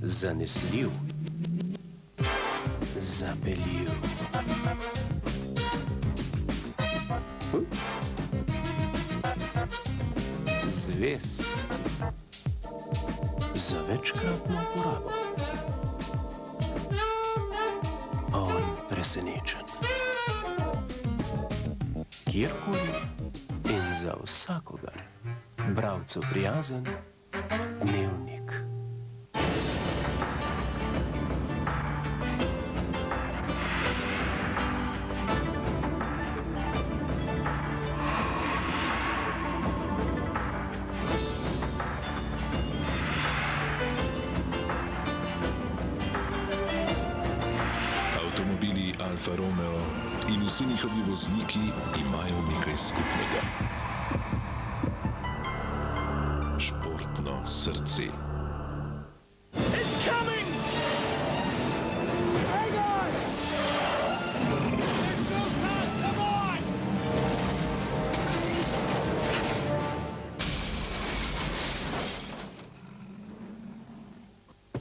zanesljiv, zapeljiv. Zvest za večkratno uporabo. On presenečen. Kjerkoli in za vsakogar. Bralcev prijazen dnevnik. Avtomobili Alfa Romeo in vsi njihovi vozniki imajo nekaj skupnega. Športno srce.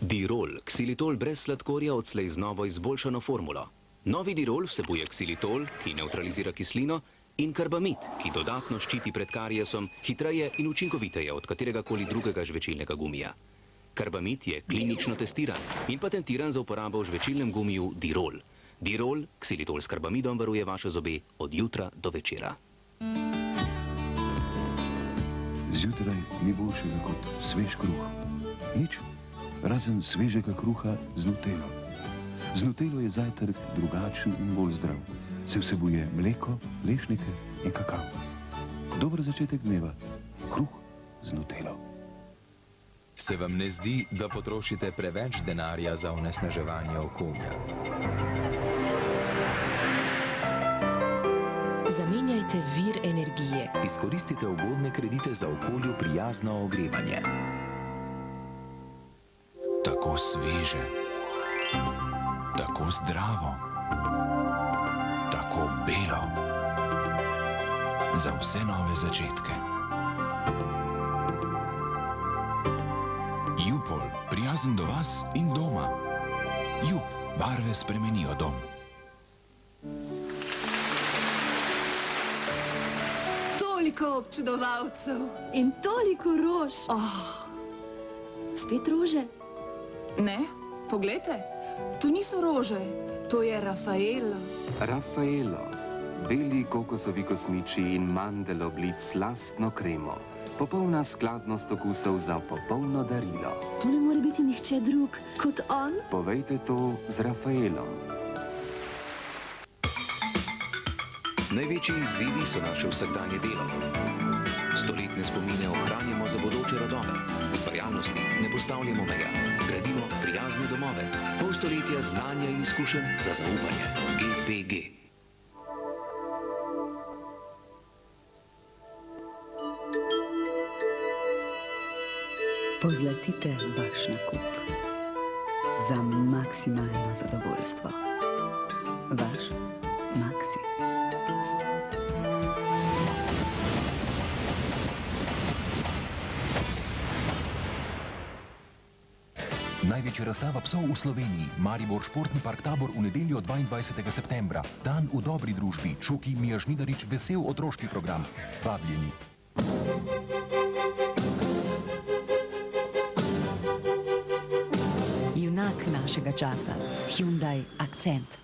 Dirol, ksilitol brez sladkorja odslej z novo izboljšano formulo. Novi Dirol vsebuje ksilitol, ki nevtralizira kislino, in karbamid, ki dodatno ščiti pred kariesom hitreje in učinkoviteje od kateregakoli drugega žvečilnega gumija. Karbamid je klinično testiran in patentiran za uporabo v žvečilnem gumiju Dirol. Dirol, ksilitol s karbamidom varuje vaše zobe od jutra do večera. Zjutraj ni boljšega kot svež kruh. Nič, razen svežega kruha z Nutello. Z Nutello je zajtrk drugačen in bolj zdrav. Se vsebuje mleko, lešnike in kakao. Dober začetek dneva. Kruh z Nutello. Se vam ne zdi, da potrošite preveč denarja za onesnaževanje okolja? Zamenjajte vir energije. Izkoristite ugodne kredite za okolju prijazno ogrevanje. Tako sveže, tako zdravo, tako belo. Za vse nove začetke. Jupol, prijazen do vas in doma. Jup, barve spremenijo dom. Toliko občudovalcev in toliko rož. Spet rože? Ne, poglejte, to niso rože, to je Raffaello. Raffaello, beli kokosovi kosmiči in mandel oblit s slastno kremo. Popolna skladnost okusov za popolno darilo. To ne more biti nihče drug kot on. Povejte to z Raffaellom. Največji izzivi so naše vsakdanje delo. Stoletne spomine ohranjamo za bodoče rodove. Ustvarjalnosti ne postavljamo meja. Gradimo prijazne domove. Pol stoletja znanja in izkušenj za zaupanje. GPG. Pozlatite vaš nakup za maksimalno zadovoljstvo. Vaš Maxi. Največja razstava psov v Sloveniji. Maribor Športni park Tabor v nedeljo 22. septembra. Dan v dobri družbi. Čuki, Mija Žnidarič, vesel otroški program. Vabljeni. Junak našega časa. Hyundai Accent.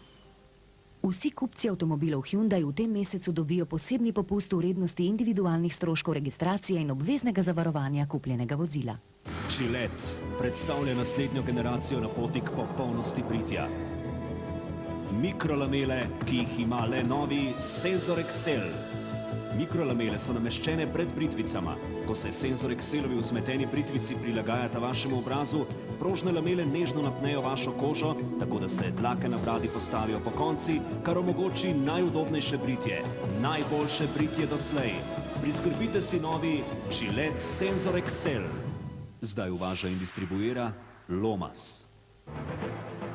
Vsi kupci avtomobilov Hyundai v tem mesecu dobijo posebni popust v vrednosti individualnih stroškov registracije in obveznega zavarovanja kupljenega vozila. Gillette predstavlja naslednjo generacijo na poti k popolnosti britja. Mikrolamele, ki jih ima le novi Sensor Excel. Mikrolamele so nameščene pred britvicama. Ko se Sensor Excelovi vzmeteni britvici prilagajata vašemu obrazu, prožne lamele nežno napnejo vašo kožo, tako da se dlake na bradi postavijo po konci, kar omogoči najudobnejše britje. Najboljše britje doslej. Priskrbite si novi Gillette Sensor Excel. Zdaj uvaža in distribuira Lomas.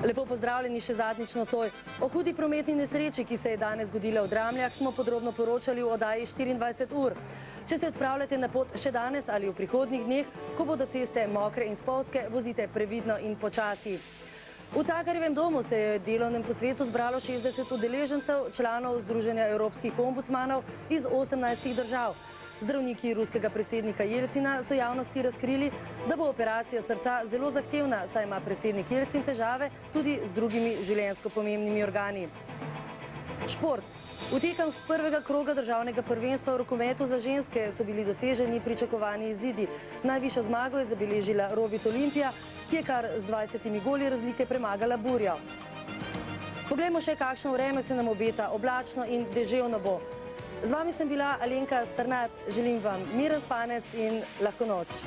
Lepo pozdravljeni še zadnjič nocoj. O hudi prometni nesreči, ki se je danes zgodila v Dramljah, smo podrobno poročali v oddaji 24 ur. Če se odpravljate na pot še danes ali v prihodnjih dneh, ko bodo ceste mokre in spolzke, vozite previdno in počasi. V Cankarjevem domu se je v delovnem posvetu zbralo 60 udeležencev, članov Združenja evropskih ombudsmanov iz 18 držav. Zdravniki ruskega predsednika Jelcina so javnosti razkrili, da bo operacija srca zelo zahtevna, saj ima predsednik Jelcin težave tudi z drugimi življenjsko pomembnimi organi. Šport. V tekem prvega kroga državnega prvenstva v rokometu za ženske so bili doseženi pričakovani izidi. Najvišjo zmago je zabeležila Robit Olimpija, ki je kar z 20 goli razlike premagala Burjo. Poglejmo še, kakšno vreme se nam obeta, oblačno in deževno bo. Z vami sem bila Alenka Strnad, želim vam miren spanec in lahko noč.